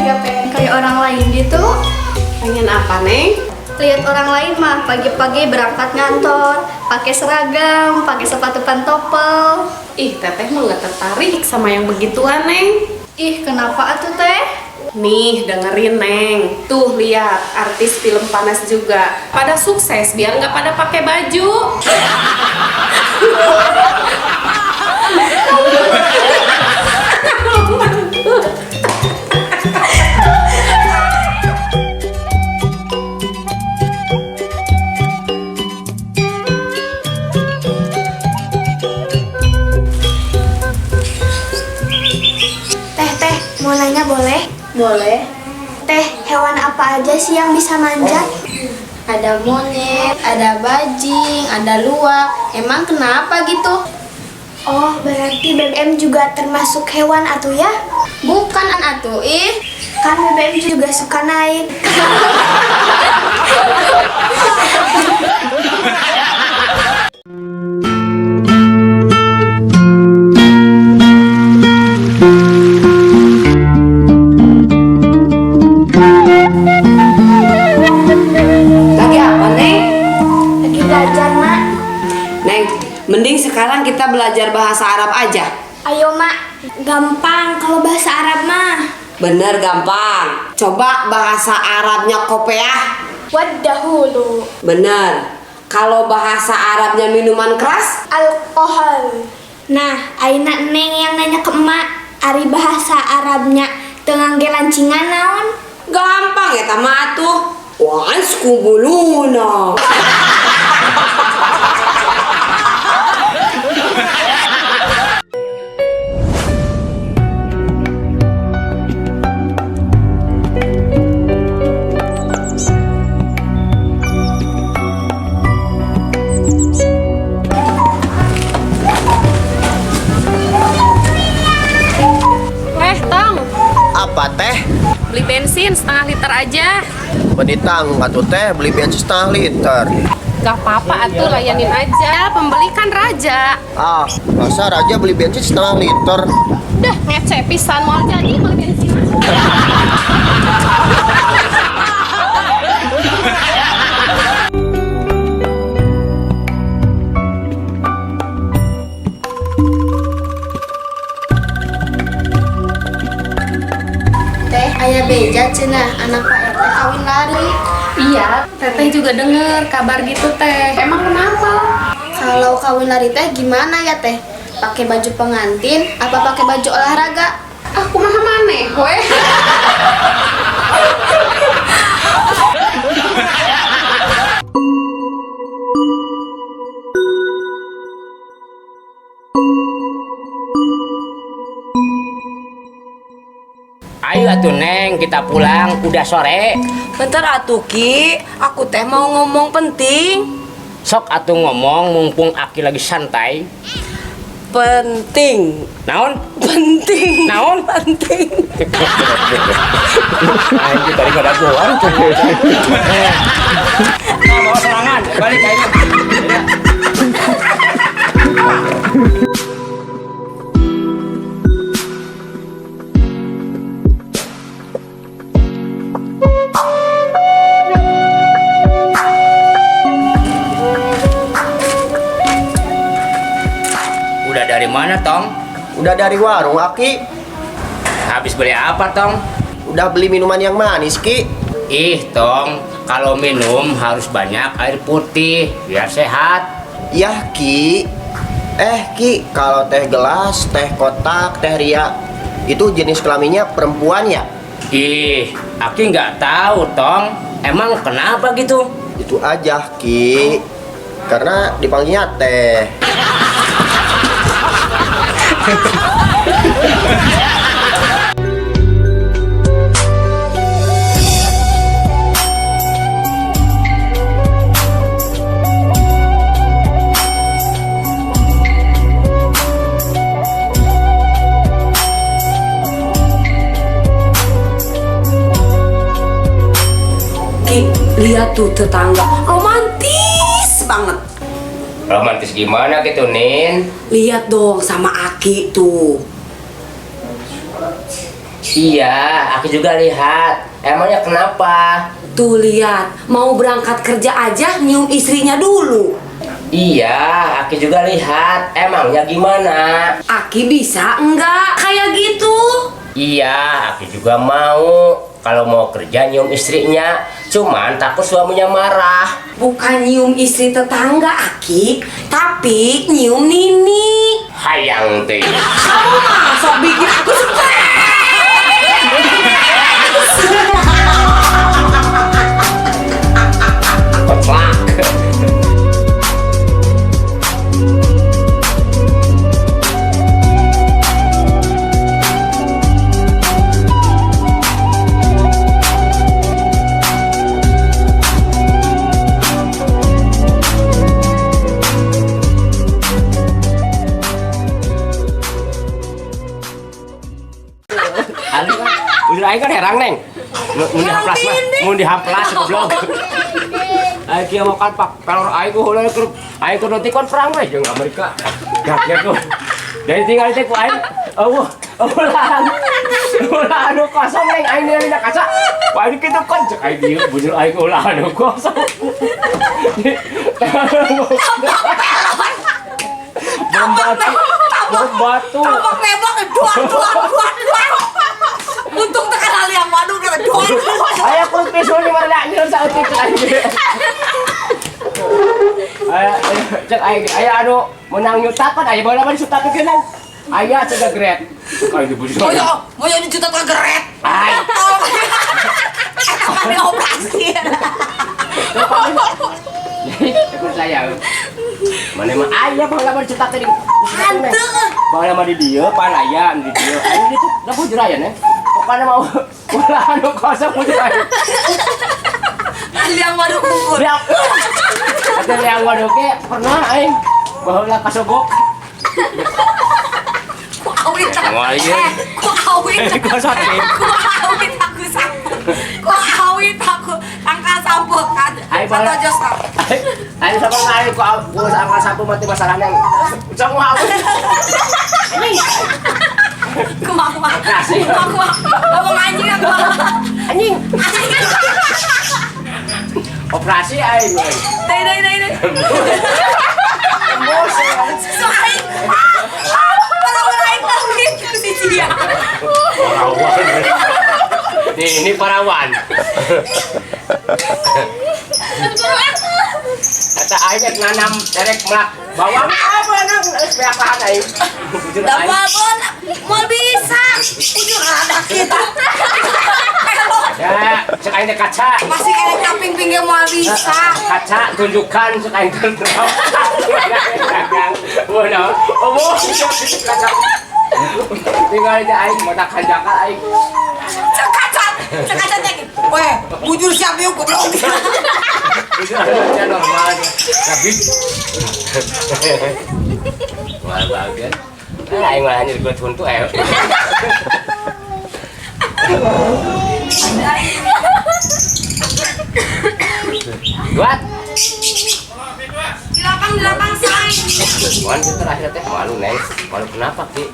juga pengen kayak orang lain gitu. Pengen apa, Neng? Lihat orang lain mah pagi-pagi berangkat ngantor, pakai seragam, pakai sepatu pantopel. Ih, Teteh mah nggak tertarik sama yang begituan, Neng. Ih, kenapa atuh teh? Nih, dengerin, Neng. Tuh, lihat, artis film panas juga pada sukses biar nggak pada pakai baju. Teh, mau nanya boleh? Boleh. Teh, hewan apa aja sih yang bisa manjat? Ada monyet, ada bajing, ada luwak. Emang kenapa gitu? Oh, berarti BBM juga termasuk hewan atuh ya? Bukan atuh, Kan BBM juga suka naik. Lagi apa, Neng? Lagi belajar, Mak. Neng, mending sekarang kita belajar bahasa Arab aja. Ayo, Mak. Gampang kalau bahasa Arab mah. Bener gampang. Coba bahasa Arabnya kopiah. Waddahulu. Bener. Kalau bahasa Arabnya minuman keras, Alkohol. Nah, aina neng yang nanya ke emak, ari bahasa Arabnya tengah gelancingan naon? gampang ya tama tuh. Wasku buluna. Tong, Apa teh? beli bensin setengah liter aja. Penitang atuh teh beli bensin setengah liter. Gak apa-apa atuh, layanin aja. Pembeli kan raja. Ah, masa raja beli bensin setengah liter? Dah ngecek pisan mau jadi beli bensin. Teh, ayah beja cenah anak Pak RT kawin lari. Iya, Teteh juga denger kabar gitu teh. Emang kenapa? Kalau kawin lari teh gimana ya teh? Pakai baju pengantin apa pakai baju olahraga? Aku mah maneh, weh. Ayo atuh Neng, kita pulang, udah sore. Bentar atuh Ki, aku teh mau ngomong penting. Sok atuh ngomong mumpung Aki lagi santai. Penting. Naon? Penting. Naon? Penting. Anjir tadi gak ada goan. Nah, bawa serangan, balik aja. Udah dari mana, Tong? Udah dari warung Aki. Habis beli apa, Tong? Udah beli minuman yang manis Ki. Ih, Tong, kalau minum harus banyak air putih biar sehat. Yah Ki. Ki, kalau teh gelas, teh kotak, teh ria itu jenis kelaminnya perempuan ya? Ih, Aki nggak tahu, Tong. Emang kenapa gitu? Itu aja Ki. Karena dipanggilnya teh. Ki, lihat tuh tetangga, romantis banget. Romantis gimana gitu, Nin? Lihat dong sama Aki tuh. Iya, aku juga lihat. Emangnya kenapa? Tuh lihat, mau berangkat kerja aja nyium istrinya dulu. Iya, aku juga lihat. Emangnya gimana? Aki bisa enggak kayak gitu? Iya, aku juga mau. Kalau mau kerja nyium istrinya, cuman takut suaminya marah. Bukan nyium istri tetangga Aki, tapi nyium Nini. Hayang teh. Kamu masa bikin aku stres? Kotlak. Udah aing kan herang neng. Mun dihamplas mah, mun dihamplas goblok. Aing kieu makan pak pelor aing ku heula keur aing kudu tikon perang we jeung Amerika. Dak tuh. Jadi tinggal teh ku aing ulah anu kosong neng aing dina kaca. Ku aing kitu kon cek aing dieu bujur aing ulah anu kosong. Batu. Tampak lebak dua. Untung tekan hal yang waduh kata dua. Aya kulit pisau di mana nyeun saeutik cek aing. Aya cek aing aya anu menang nyutakan aya bae lawan sutakeun geunang. Aya cek geret. Kayak dibujur. Mau jadi juta kegeret. Ai. Apa nih operasi? Ikut saya. Mana mah aya bae lawan sutakeun di. Hanteu. Bae lawan di dieu pan aya di dieu. Aing ditu da bujur aya nih. Pokoknya mau ulah anu kosong bujur aya. Yang waduh kubur. Liang. Ada yang waduh ke pernah aing baheula kasogok. Ku awit aku. Wah, iya. Ku awit. Ku sakit. Ku awit aku sampo. Ku awit aku angka sampo kan. Ai bala. Kata Josta. Aing sama nari ku angka satu mati masalah neng. Semua awit. Kumaha. Ngomong anjing aku. Anjing. Operasi aing. Dai. Emosi. Suai. Orang-orang tahu gitu si dia. Parawan. Ini parawan. Kata aing nanam derek melak bawang apa nang beakan aing. Dah mau bisa. Ujur ada gitu. Ya, cek aing teh kaca. Masih kayak camping pinggir mau bisa. Kaca tunjukkan cek aing teh. Bueno, kaca. Tinggal aja aing modak hanjakal aing. Cek kaca teh. Weh, bujur siap yuk goblok. Itu aja normal aja. Tapi wah bagian. Aing mah hanya buat untuk Buat. Di lapang say. Wan terakhir teh malu neng. Malu kenapa ki?